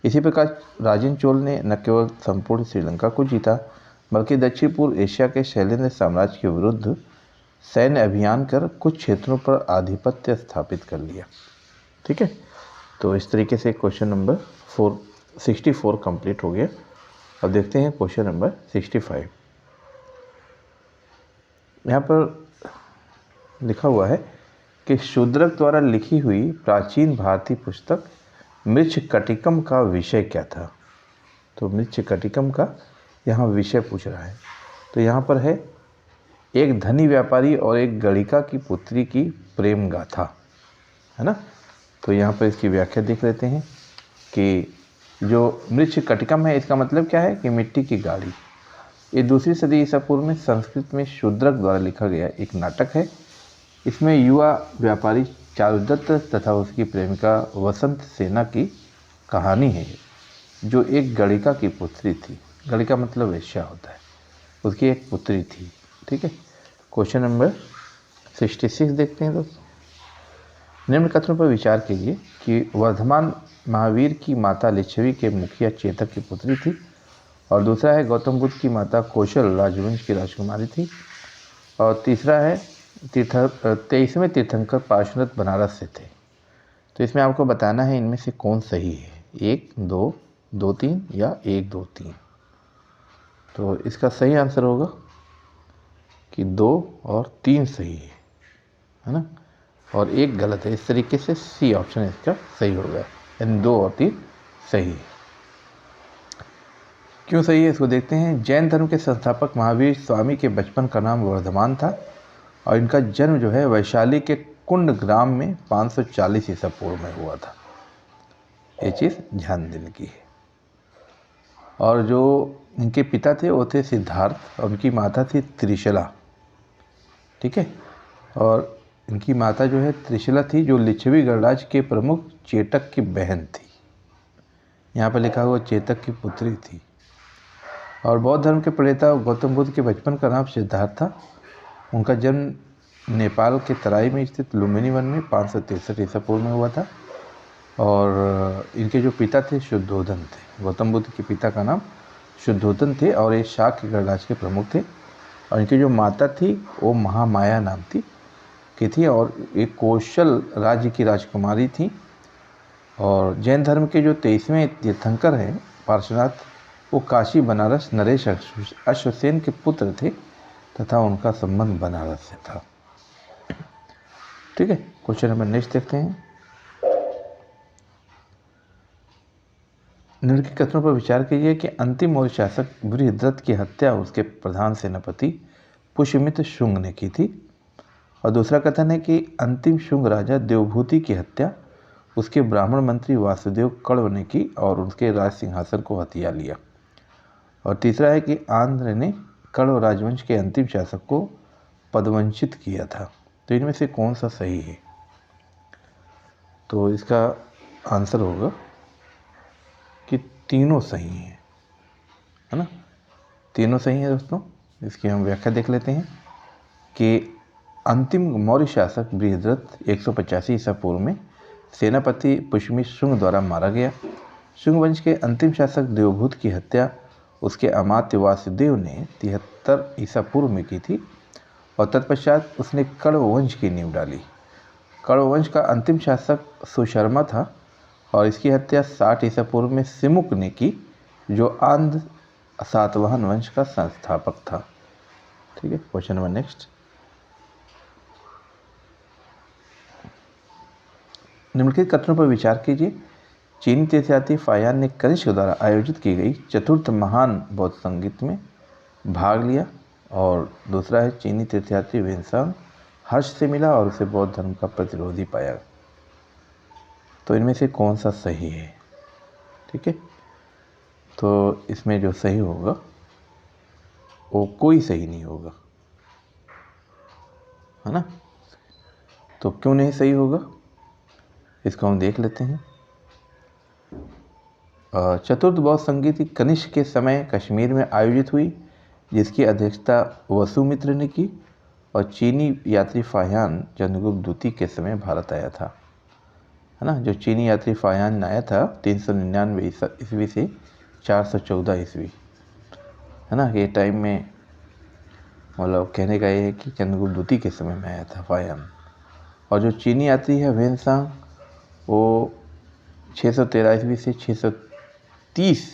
इसी प्रकार राजेंद्र चोल ने न केवल संपूर्ण श्रीलंका को जीता बल्कि दक्षिण पूर्व एशिया के शैलेंद्र साम्राज्य के विरुद्ध सैन्य अभियान कर कुछ क्षेत्रों पर आधिपत्य स्थापित कर लिया। ठीक है, तो इस तरीके से क्वेश्चन नंबर 64 कंप्लीट हो गया। अब देखते हैं क्वेश्चन नंबर 65। यहाँ पर लिखा हुआ है कि शूद्रक द्वारा लिखी हुई प्राचीन भारतीय पुस्तक मृच्छकटिकम का विषय क्या था? तो मृच्छकटिकम का यहाँ विषय पूछ रहा है। तो यहाँ पर है एक धनी व्यापारी और एक गणिका की पुत्री की प्रेम गाथा, है ना। तो यहाँ पर इसकी व्याख्या देख लेते हैं कि जो मृच्छकटिकम है इसका मतलब क्या है कि मिट्टी की गाड़ी। ये 2वीं सदी ईसा पूर्व में संस्कृत में शूद्रक द्वारा लिखा गया एक नाटक है। इसमें युवा व्यापारी चारुदत्त तथा उसकी प्रेमिका वसंत सेना की कहानी है, जो एक गणिका की पुत्री थी। गणिका मतलब वेश्या होता है, उसकी एक पुत्री थी। ठीक है, क्वेश्चन नंबर 66 देखते हैं दोस्तों। निम्न कथनों पर विचार कीजिए कि वर्धमान महावीर की माता लिच्छवी के मुखिया चेतक की पुत्री थी और दूसरा है गौतम बुद्ध की माता कौशल राजवंश की राजकुमारी थी और तीसरा है 23वें तीर्थंकर पार्श्वनाथ बनारस से थे। तो इसमें आपको बताना है इनमें से कौन सही है, 1, 2, 2, 3 या 1, 2, 3। तो इसका सही आंसर होगा कि 2 और 3 सही है ना, और 1 गलत है। इस तरीके से सी ऑप्शन इसका सही होगा, यानी 2 और 3 सही है। क्यों सही है इसको देखते हैं। जैन धर्म के संस्थापक महावीर स्वामी के बचपन का नाम वर्धमान था और इनका जन्म जो है वैशाली के कुंड ग्राम में 540 ईसा पूर्व में हुआ था। ये चीज़ ध्यान देने की है। और जो इनके पिता थे वो थे सिद्धार्थ और उनकी माता थी त्रिशला। ठीक है, और इनकी माता जो है त्रिशला थी, जो लिच्छवी गणराज्य के प्रमुख चेतक की बहन थी। यहाँ पर लिखा हुआ चेतक की पुत्री थी। और बौद्ध धर्म के प्रणेता गौतम बुद्ध के बचपन का नाम सिद्धार्थ था। उनका जन्म नेपाल के तराई में स्थित लुम्बिनी वन में 563 ईसा पूर्व में हुआ था। और इनके जो पिता थे शुद्धोधन थे। गौतम बुद्ध के पिता का नाम शुद्धोधन थे और ये शाक्य गणराज्य के प्रमुख थे। और इनकी जो माता थी वो महामाया नाम की थी और एक कौशल राज्य की राजकुमारी थी। और जैन धर्म के जो 23वें तीर्थंकर हैं पार्श्वनाथ, वो काशी बनारस नरेश अश्वसेन के पुत्र थे तथा उनका संबंध बनारस से था। ठीक है, क्वेश्चन नंबर नेक्स्ट देखते हैं। निम्नलिखित कथनों पर विचार कीजिए कि अंतिम मौर्य शासक बृहद्रथ की हत्या उसके प्रधान सेनापति पुष्यमित्र शुंग ने की थी। और दूसरा कथन है कि अंतिम शुंग राजा देवभूति की हत्या उसके ब्राह्मण मंत्री वासुदेव कण्व ने की और उसके राज सिंहासन को हथिया लिया। और तीसरा है कि आंध्र ने कण्व राजवंश के अंतिम शासक को पदवंचित किया था। तो इनमें से कौन सा सही है? तो इसका आंसर होगा कि तीनों सही हैं, है ना। तीनों सही हैं दोस्तों। इसकी हम व्याख्या देख लेते हैं कि अंतिम मौर्य शासक बृहद्रथ 185 ईसा पूर्व में सेनापति पुष्यमित्र शुंग द्वारा मारा गया। शुंग वंश के अंतिम शासक देवभूत की हत्या उसके अमात्य वासुदेव ने 73 ईसा पूर्व में की थी और तत्पश्चात उसने कण्व वंश की नींव डाली। कण्व वंश का अंतिम शासक सुशर्मा था और इसकी हत्या 60 ईसा पूर्व में सिमुक ने की, जो आंध्र सातवाहन वंश का संस्थापक था। ठीक है, क्वेश्चन नंबर नेक्स्ट। निम्नलिखित कथनों पर विचार कीजिए। चीनी तीर्थयात्री फायान ने कनिष्क द्वारा आयोजित की गई चतुर्थ महान बौद्ध संगीत में भाग लिया। और दूसरा है चीनी तीर्थयात्री वेनसांग हर्ष से मिला और उसे बौद्ध धर्म का प्रतिरोधी पाया। तो इनमें से कौन सा सही है? ठीक है, तो इसमें जो सही होगा वो कोई सही नहीं होगा, है ना। तो क्यों नहीं सही होगा इसको हम देख लेते हैं। चतुर्थ बौद्ध संगीत कनिष्क के समय कश्मीर में आयोजित हुई, जिसकी अध्यक्षता वसुमित्र ने की और चीनी यात्री फाह्यान चंद्रगुप्त द्वितीय के समय भारत आया था, है ना। जो चीनी यात्री फाह्यान आया था 399 ईस्वी से 414 ईस्वी, है ना। ये टाइम में मतलब कहने का ये है कि चंद्रगुप्त द्वितीय के समय में आया था फाह्यान। और जो चीनी यात्री है वेनसांग, वो 613 ईस्वी से 630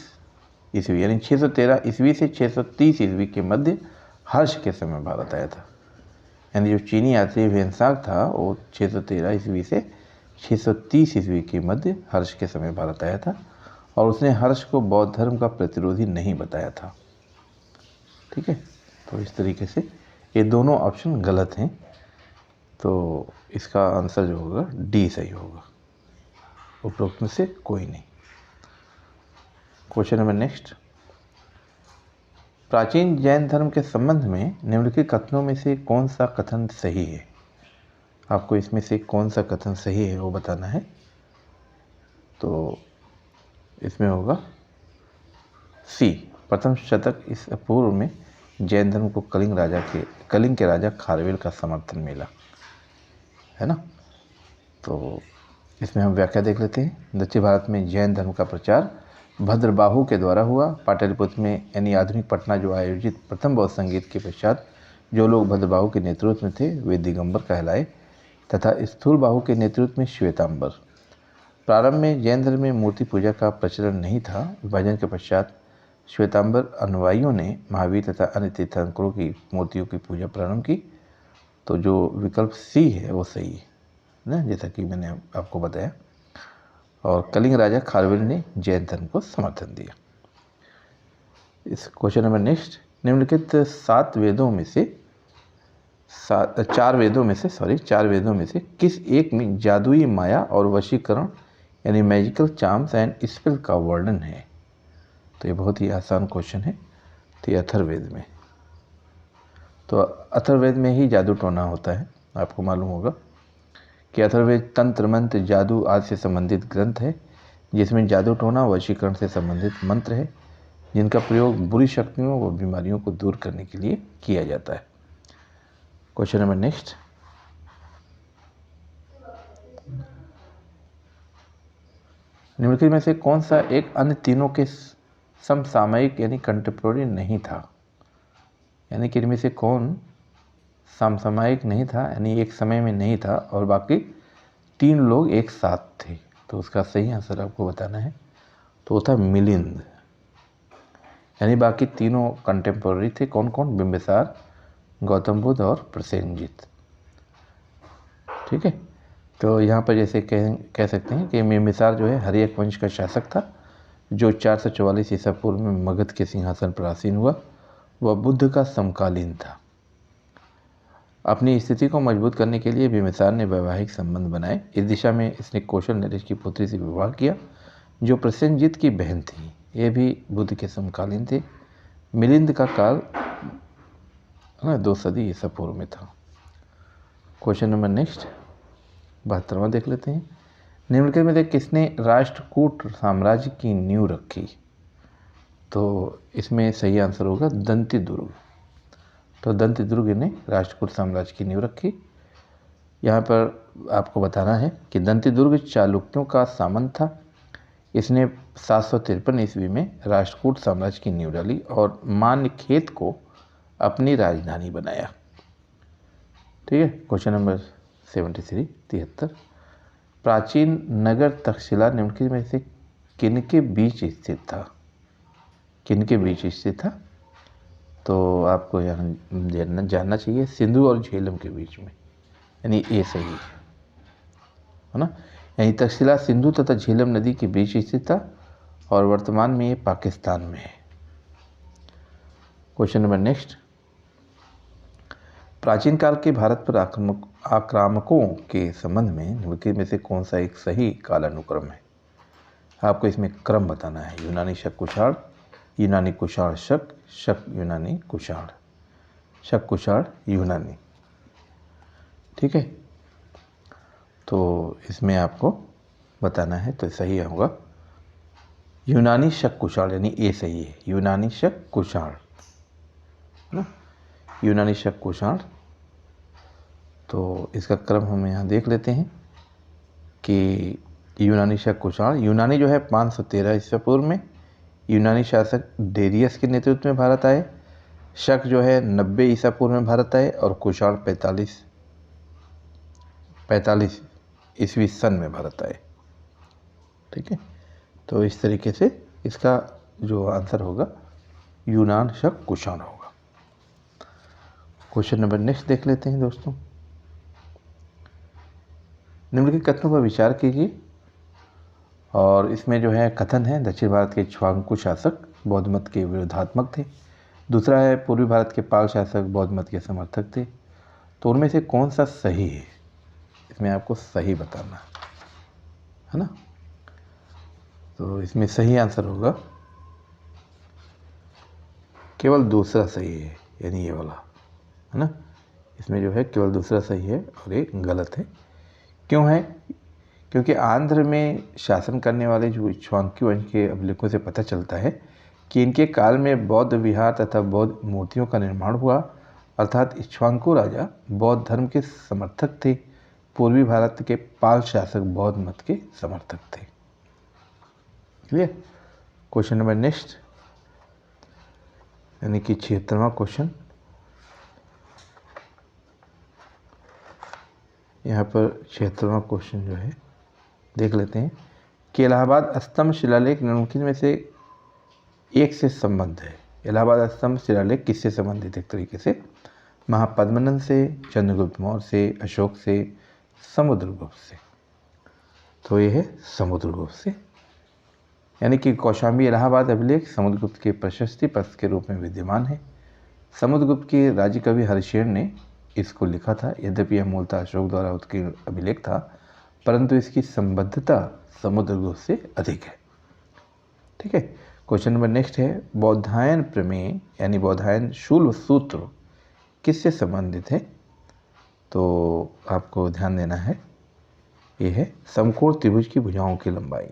ईस्वी यानी 613 ईस्वी से 630 ईस्वी के मध्य हर्ष के समय भारत आया था। यानी जो चीनी यात्री वेनसांग था वो 613 ईस्वी से 630 ईस्वी के मध्य हर्ष के समय भारत आया था और उसने हर्ष को बौद्ध धर्म का प्रतिरोधी नहीं बताया था। ठीक है, तो इस तरीके से ये दोनों ऑप्शन गलत हैं। तो इसका आंसर जो होगा डी सही होगा, उपरोक्त में से कोई नहीं। Question number next. प्राचीन जैन धर्म के संबंध में निम्नलिखित कथनों में से कौन सा कथन सही है? आपको इसमें से कौन सा कथन सही है वो बताना है। तो इसमें होगा सी, प्रथम शतक ईसा पूर्व में जैन धर्म को कलिंग के राजा खारवेल का समर्थन मिला, है ना। तो इसमें हम व्याख्या देख लेते हैं। दक्षिण भारत में जैन धर्म का प्रचार भद्रबाहु के द्वारा हुआ। पाटलिपुत्र में यानी आधुनिक पटना जो आयोजित प्रथम बौद्ध संगीत के पश्चात जो लोग भद्रबाहु के नेतृत्व में थे वे दिगंबर कहलाए तथा स्थूलबाहु के नेतृत्व में श्वेतांबर। प्रारंभ में जैन धर्म में मूर्ति पूजा का प्रचलन नहीं था। विभाजन के पश्चात श्वेतांबर अनुयायियों ने महावीर तथा अन्य तीर्थंकरों की मूर्तियों की पूजा प्रारंभ की। तो जो विकल्प सी है वो सही है ना, जैसा कि मैंने आपको बताया। और कलिंग राजा खारवेल ने जैन धर्म को समर्थन दिया। इस क्वेश्चन नंबर नेक्स्ट। निम्नलिखित चार वेदों में से किस एक में जादुई माया और वशीकरण यानी मैजिकल चार्म्स एंड स्पेल का वर्णन है? तो ये बहुत ही आसान क्वेश्चन है। तो ये अथर्ववेद में, तो अथर्ववेद में ही जादू टोना होता है। आपको मालूम होगा कि अथर्ववेद तंत्र मंत्र जादू आदि से संबंधित ग्रंथ है, जिसमें जादू टोना वशीकरण से संबंधित मंत्र है। जिनका प्रयोग बुरी शक्तियों व बीमारियों को दूर करने के लिए किया जाता है। क्वेश्चन नंबर नेक्स्ट, निम्नलिखित में से कौन सा एक अन्य तीनों के समसामयिक यानी कंटेम्पोररी नहीं था? यानी कि इनमें से कौन समसामयिक नहीं था, यानी एक समय में नहीं था और बाकी तीन लोग एक साथ थे? तो उसका सही आंसर आपको बताना है। तो वो था मिलिंद। यानी बाकी तीनों कंटेम्पोररी थे। कौन कौन? बिंबिसार, गौतम बुद्ध और प्रसेनजीत। ठीक है, तो यहाँ पर जैसे कह सकते हैं कि बिंबिसार जो है हर्यक वंश का शासक था जो 444 ईसा पूर्व में मगध के सिंहासन पर आसीन हुआ। वह बुद्ध का समकालीन था। अपनी स्थिति को मजबूत करने के लिए बिंबिसार ने वैवाहिक संबंध बनाए। इस दिशा में इसने कौशल नरेश की पुत्री से विवाह किया जो प्रसेनजीत की बहन थी। ये भी बुद्ध के समकालीन थे। मिलिंद का काल 2 सदी ईसा पूर्व में था। क्वेश्चन नंबर नेक्स्ट 72वां देख लेते हैं। निम्नलिखित में से किसने राष्ट्रकूट साम्राज्य की नींव रखी? तो इसमें सही आंसर होगा दंतीदुर्ग। तो दंतीदुर्ग ने राष्ट्रकूट साम्राज्य की नींव रखी। यहाँ पर आपको बताना है कि दंतीदुर्ग चालुक्यों का सामंत था। इसने 753 ईस्वी में राष्ट्रकूट साम्राज्य की नींव डाली और मान्यखेत को अपनी राजधानी बनाया। ठीक है, क्वेश्चन नंबर 73 प्राचीन नगर तक्षशिला निम्नलिखित में से किनके बीच स्थित था? किनके बीच स्थित था? तो आपको यहाँ जानना चाहिए सिंधु और झेलम के बीच में, यानी ए सही है ना। यानी तक्षशिला सिंधु तथा झेलम नदी के बीच स्थित था और वर्तमान में ये पाकिस्तान में है। क्वेश्चन नंबर नेक्स्ट, प्राचीन काल के भारत पर आक्रामकों के संबंध में निम्नलिखित में से कौन सा एक सही कालानुक्रम है? आपको इसमें क्रम बताना है। यूनानी शक कुषाण, यूनानी कुषाण शक, शक यूनानी कुषाण, शक कुषाण यूनानी। ठीक है, तो इसमें आपको बताना है। तो सही होगा यूनानी शक कुषाण, यानी ए सही है। यूनानी शक कुषाण ना, यूनानी शक कुषाण। तो इसका क्रम हम यहाँ देख लेते हैं कि यूनानी शक कुषाण, यूनानी जो है 513 ईसा पूर्व में यूनानी शासक डेरियस के नेतृत्व में भारत आए। शक जो है 90 ईसा पूर्व में भारत आए और कुषाण 45 ईस्वी सन में भारत आए। ठीक है, तो इस तरीके से इसका जो आंसर होगा यूनान शक कुषाण होगा। क्वेश्चन नंबर नेक्स्ट देख लेते हैं दोस्तों। निम्नलिखित कथनों पर विचार कीजिए और इसमें जो है कथन है दक्षिण भारत के इक्ष्वाकु शासक बौद्ध मत के विरोधात्मक थे। दूसरा है पूर्वी भारत के पाल शासक बौद्ध मत के समर्थक थे। तो उनमें से कौन सा सही है? इसमें आपको सही बताना है ना। तो इसमें सही आंसर होगा केवल दूसरा सही है, यानी ये वाला है ना। इसमें जो है केवल दूसरा सही है और ये गलत है। क्यों है? क्योंकि आंध्र में शासन करने वाले जो इक्ष्वाकु वंश के अभिलेखों से पता चलता है कि इनके काल में बौद्ध विहार तथा बौद्ध मूर्तियों का निर्माण हुआ। अर्थात इक्ष्वाकु राजा बौद्ध धर्म के समर्थक थे। पूर्वी भारत के पाल शासक बौद्ध मत के समर्थक थे। क्लियर? क्वेश्चन नंबर नेक्स्ट, यानी कि 76वां क्वेश्चन। यहाँ पर 76वां क्वेश्चन जो है देख लेते हैं कि इलाहाबाद स्तंभ शिलालेख निम्नलिखित में से एक से संबंध है। इलाहाबाद स्तंभ शिलालेख किससे संबंधित? एक तरीके से महापद्मनंद से, चंद्रगुप्त मौर्य से, अशोक से, समुद्रगुप्त से। तो ये है समुद्रगुप्त से, यानी कि कौशाम्बी इलाहाबाद अभिलेख समुद्रगुप्त के प्रशस्ति पत्र के रूप में विद्यमान है। समुद्रगुप्त के राज्य कवि हरिशेन ने इसको लिखा था। यद्यपि यह मूलतः अशोक द्वारा उत्कीर्ण अभिलेख था, परंतु इसकी संबद्धता समुद्रगुप्त से अधिक है। ठीक है, क्वेश्चन नंबर नेक्स्ट है बौधायन प्रमेय यानी बौधायन शूल सूत्र किससे संबंधित है? तो आपको ध्यान देना है, ये है समकोण त्रिभुज की भुजाओं की लंबाई,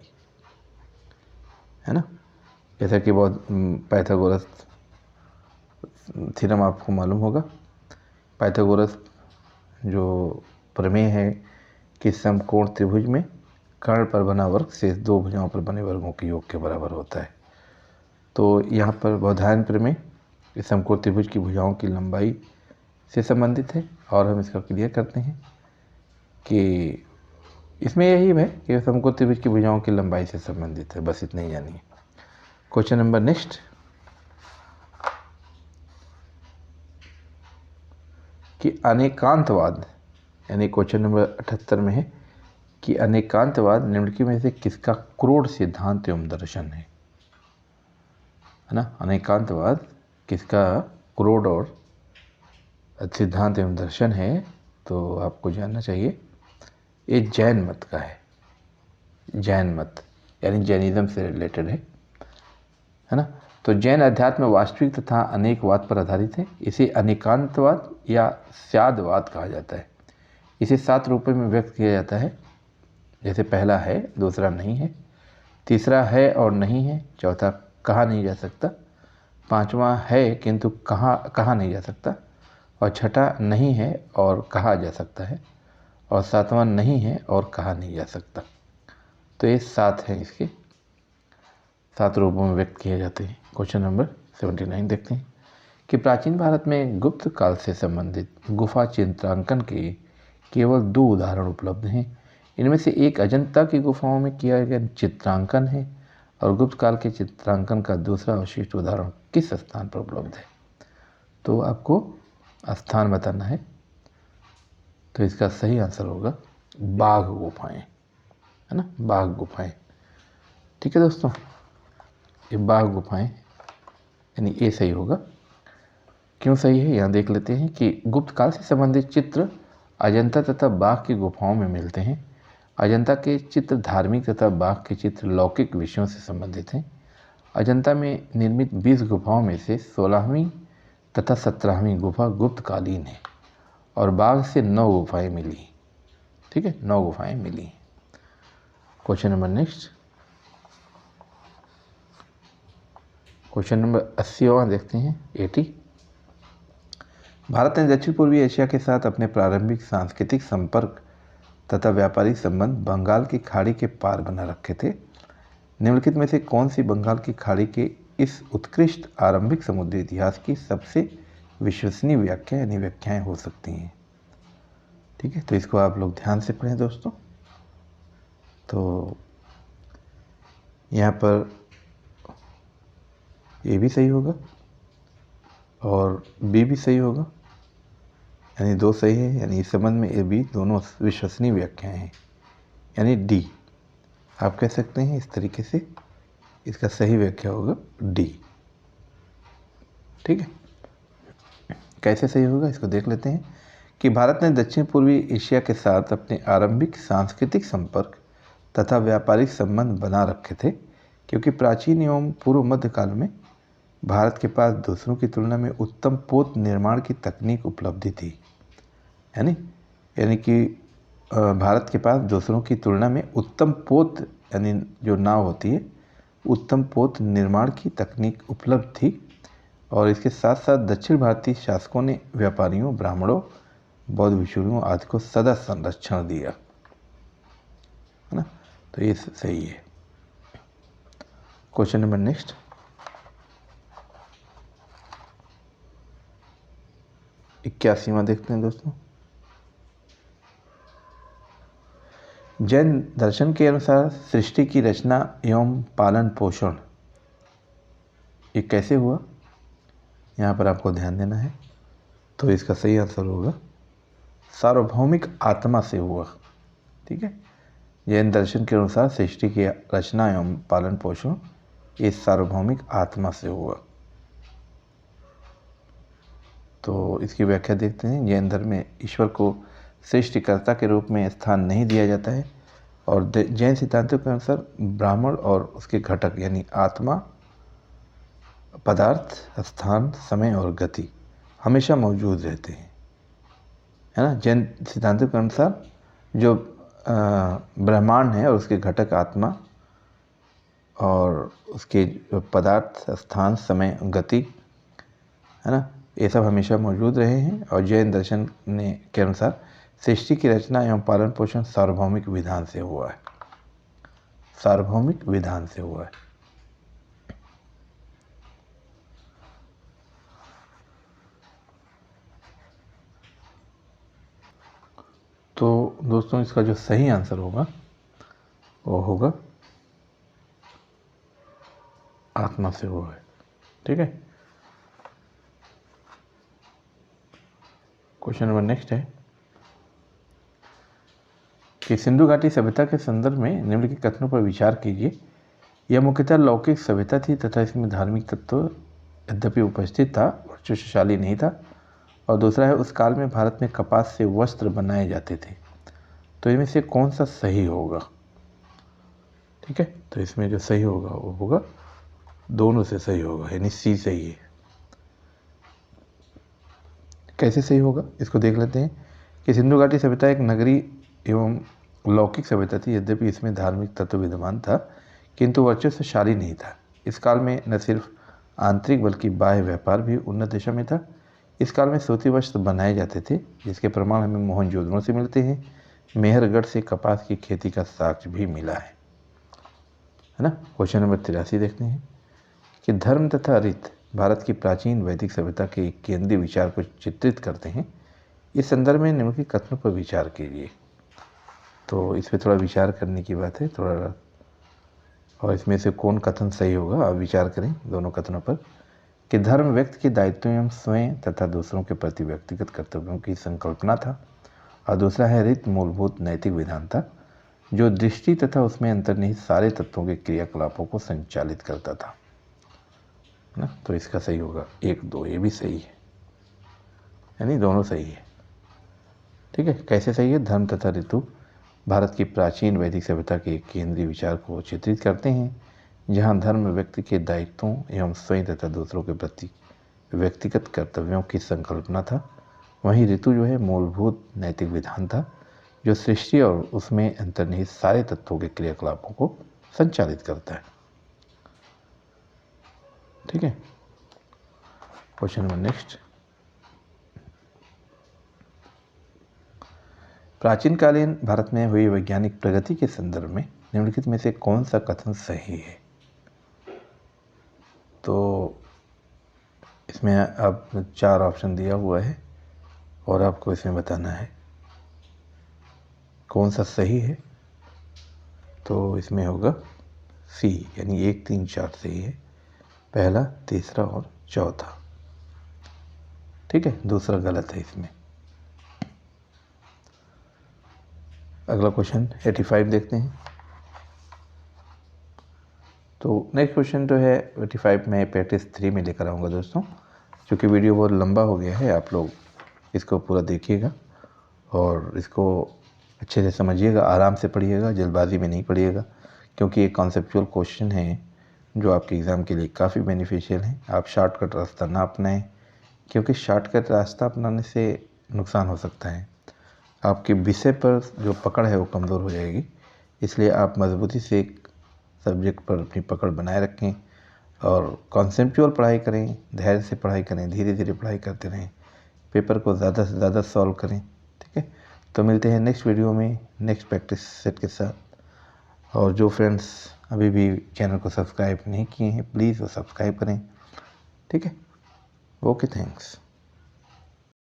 है ना। जैसा कि बहुत पाइथागोरस थ्योरम आपको मालूम होगा। पाइथागोरस जो प्रमेय है कि समकोण त्रिभुज में कर्ण पर बना वर्ग शेष दो भुजाओं पर बने वर्गों के योग के बराबर होता है। तो यहाँ पर बोधायन प्रमेय इस समकोण त्रिभुज की भुजाओं की लंबाई से संबंधित है और हम इसका क्लियर करते हैं कि इसमें यही है कि समकोण त्रिभुज की भुजाओं की लंबाई से संबंधित है, बस इतना ही जानिए। क्वेश्चन नंबर नेक्स्ट कि अनेकांतवाद, यानी क्वेश्चन नंबर 78 में है कि अनेकांतवाद निम्नलिखित में से किसका क्रोड सिद्धांत एवं दर्शन है ना। अनेकांतवाद किसका क्रोड और सिद्धांत एवं दर्शन है, तो आपको जानना चाहिए ये जैन मत का है। जैन मत यानी जैनिज्म से रिलेटेड है ना। तो जैन अध्यात्म वास्तविक तथा अनेकवाद पर आधारित है। इसे अनेकांतवाद या स्यादवाद कहा जाता है। इसे 7 रूपों में व्यक्त किया जाता है, जैसे पहला है, दूसरा नहीं है, तीसरा है और नहीं है, चौथा कहा नहीं जा सकता, पांचवा है किंतु कहा नहीं जा सकता, और छठा नहीं है और कहा जा सकता है, और सातवां नहीं है और कहा नहीं जा सकता। तो ये 7 हैं, इसके 7 रूपों में व्यक्त किए जाते हैं। क्वेश्चन नंबर 79 देखते हैं कि प्राचीन भारत में गुप्त काल से संबंधित गुफा चित्रांकन के केवल 2 उदाहरण उपलब्ध हैं। इनमें से एक अजंता की गुफाओं में किया गया चित्रांकन है और गुप्त काल के चित्रांकन का दूसरा विशिष्ट उदाहरण किस स्थान पर उपलब्ध है। तो आपको स्थान बताना है। तो इसका सही आंसर होगा बाघ गुफाएं, है ना, बाघ गुफाएं। ठीक है दोस्तों, ये बाघ गुफाएं यानी ये सही होगा। क्यों सही है यहाँ देख लेते हैं कि गुप्त काल से संबंधित चित्र अजंता तथा बाघ की गुफाओं में मिलते हैं। अजंता के चित्र धार्मिक तथा बाघ के चित्र लौकिक विषयों से संबंधित हैं। अजंता में निर्मित 20 गुफाओं में से 16वीं तथा 17वीं गुफा गुप्तकालीन है और बाघ से 9 गुफाएं मिली। ठीक है, 9 गुफाएं मिली। Question number next, question number 80वां देखते हैं, 80। भारत ने दक्षिण पूर्वी एशिया के साथ अपने प्रारंभिक सांस्कृतिक संपर्क तथा व्यापारिक संबंध बंगाल की खाड़ी के पार बना रखे थे। निम्नलिखित में से कौन सी बंगाल की खाड़ी के इस उत्कृष्ट आरंभिक समुद्री इतिहास की सबसे विश्वसनीय व्याख्या यानी व्याख्याएं हो सकती हैं। ठीक है, तो इसको आप लोग ध्यान से पढ़ें दोस्तों। तो यहाँ पर ए भी सही होगा और बी भी सही होगा, यानी 2 सही है, यानी इस संबंध में ए बी दोनों विश्वसनीय व्याख्याएं हैं, यानी डी आप कह सकते हैं। इस तरीके से इसका सही व्याख्या होगा डी। ठीक है, कैसे सही होगा इसको देख लेते हैं कि भारत ने दक्षिण पूर्वी एशिया के साथ अपने आरंभिक सांस्कृतिक संपर्क तथा व्यापारिक संबंध बना रखे थे, क्योंकि प्राचीन एवं पूर्व मध्य काल में भारत के पास दूसरों की तुलना में उत्तम पोत निर्माण की तकनीक उपलब्धि थी। यानी कि भारत के पास दूसरों की तुलना में उत्तम पोत यानी जो नाव होती है, उत्तम पोत निर्माण की तकनीक उपलब्ध थी। और इसके साथ साथ दक्षिण भारतीय शासकों ने व्यापारियों, ब्राह्मणों, बौद्ध भिक्षुओं आदि को सदा संरक्षण दिया, है ना। तो ये सही है। क्वेश्चन नंबर नेक्स्ट, इक्यासीवां देखते हैं दोस्तों। जैन दर्शन के अनुसार सृष्टि की रचना एवं पालन पोषण ये कैसे हुआ, यहाँ पर आपको ध्यान देना है। तो इसका सही आंसर होगा सार्वभौमिक आत्मा से हुआ। ठीक है, जैन दर्शन के अनुसार सृष्टि की रचना एवं पालन पोषण ये सार्वभौमिक आत्मा से हुआ। तो इसकी व्याख्या देखते हैं। जैन धर्म में ईश्वर को सृष्टिकर्ता के रूप में स्थान नहीं दिया जाता है और जैन सिद्धांतों के अनुसार ब्राह्मण और उसके घटक यानी आत्मा, पदार्थ, स्थान, समय और गति हमेशा मौजूद रहते हैं, है ना। जैन सिद्धांतों के अनुसार जो ब्रह्मांड है और उसके घटक आत्मा, और उसके पदार्थ, स्थान, समय, गति, है ना, ये सब हमेशा मौजूद रहे हैं। और जैन दर्शन के अनुसार सृष्टि की रचना एवं पालन पोषण सार्वभौमिक विधान से हुआ है, सार्वभौमिक विधान से हुआ है। तो दोस्तों इसका जो सही आंसर होगा वो होगा आत्मा से हुआ है। ठीक है, क्वेश्चन नंबर नेक्स्ट है कि सिंधु घाटी सभ्यता के संदर्भ में निम्नलिखित कथनों पर विचार कीजिए। यह मुख्यतः लौकिक सभ्यता थी तथा इसमें धार्मिक तत्व यद्यपि उपस्थित था, वर्चस्वशाली नहीं था। और दूसरा है, उस काल में भारत में कपास से वस्त्र बनाए जाते थे। तो इनमें से कौन सा सही होगा? ठीक है, तो इसमें जो सही होगा वो होगा, दोनों से सही होगा, यानी सी सही है। कैसे सही होगा इसको देख लेते हैं कि सिंधु घाटी सभ्यता एक नगरी एवं लौकिक सभ्यता थी, यद्यपि इसमें धार्मिक तत्व विद्यमान था किंतु वर्चस्वशाली नहीं था। इस काल में न सिर्फ आंतरिक बल्कि बाह्य व्यापार भी उन्नत दिशा में था। इस काल में सूती वस्त्र बनाए जाते थे, जिसके प्रमाण हमें मोहनजोदड़ो से मिलते हैं। मेहरगढ़ से कपास की खेती का साक्ष्य भी मिला है ना। क्वेश्चन नंबर 83 देखते हैं कि धर्म तथा रीत भारत की प्राचीन वैदिक सभ्यता के एक केंद्रीय विचार को चित्रित करते हैं। इस संदर्भ में निम्नलिखित कथनों पर विचार कीजिए। तो इस पर थोड़ा विचार करने की बात है थोड़ा, और इसमें से कौन कथन सही होगा आप विचार करें दोनों कथनों पर। कि धर्म व्यक्ति के दायित्व एवं स्वयं तथा दूसरों के प्रति व्यक्तिगत कर्तव्यों की संकल्पना था। और दूसरा है, रीत मूलभूत नैतिक विधान था जो दृष्टि तथा उसमें अंतर्निहित सारे तत्वों के क्रियाकलापों को संचालित करता था ना। तो इसका सही होगा 1, 2, ये भी सही है, यानी दोनों सही है। ठीक है, कैसे सही है? धर्म तथा ऋतु भारत की प्राचीन वैदिक सभ्यता के केंद्रीय विचार को चित्रित करते हैं, जहाँ धर्म व्यक्ति के दायित्वों एवं स्वयं तथा दूसरों के प्रति व्यक्तिगत कर्तव्यों की संकल्पना था। वहीं ऋतु जो है मूलभूत नैतिक विधान था जो सृष्टि और उसमें अंतर्निहित सारे तत्वों के क्रियाकलापों को संचालित करता है। ठीक है, क्वेश्चन नंबर नेक्स्ट। प्राचीन कालीन भारत में हुई वैज्ञानिक प्रगति के संदर्भ में निम्नलिखित में से कौन सा कथन सही है? तो इसमें अब 4 ऑप्शन दिया हुआ है और आपको इसमें बताना है कौन सा सही है। तो इसमें होगा सी, यानी 1, 3, 4 सही है, पहला, तीसरा और चौथा। ठीक है, दूसरा गलत है इसमें। अगला क्वेश्चन 85 देखते हैं। तो नेक्स्ट क्वेश्चन जो है 85 में प्रैक्टिस 3 में लेकर आऊँगा दोस्तों। क्योंकि वीडियो बहुत लंबा हो गया है, आप लोग इसको पूरा देखिएगा और इसको अच्छे से समझिएगा, आराम से पढ़िएगा, जल्दबाजी में नहीं पढ़िएगा, क्योंकि ये कॉन्सेप्चुअल क्वेश्चन हैं जो आपके एग्ज़ाम के लिए काफ़ी बेनिफिशियल हैं। आप शॉर्टकट रास्ता ना अपनाएं, क्योंकि शॉर्टकट रास्ता अपनाने से नुकसान हो सकता है, आपके विषय पर जो पकड़ है वो कमज़ोर हो जाएगी। इसलिए आप मजबूती से एक सब्जेक्ट पर अपनी पकड़ बनाए रखें और कॉन्सेप्चुअल पढ़ाई करें, धैर्य से पढ़ाई करें, धीरे धीरे पढ़ाई करते रहें, पेपर को ज़्यादा से ज़्यादा सॉल्व करें। ठीक है, तो मिलते हैं नेक्स्ट वीडियो में नेक्स्ट प्रैक्टिस सेट के साथ। और जो फ्रेंड्स अभी भी चैनल को सब्सक्राइब नहीं किए हैं, प्लीज़ वो सब्सक्राइब करें। ठीक है, ओके, थैंक्स।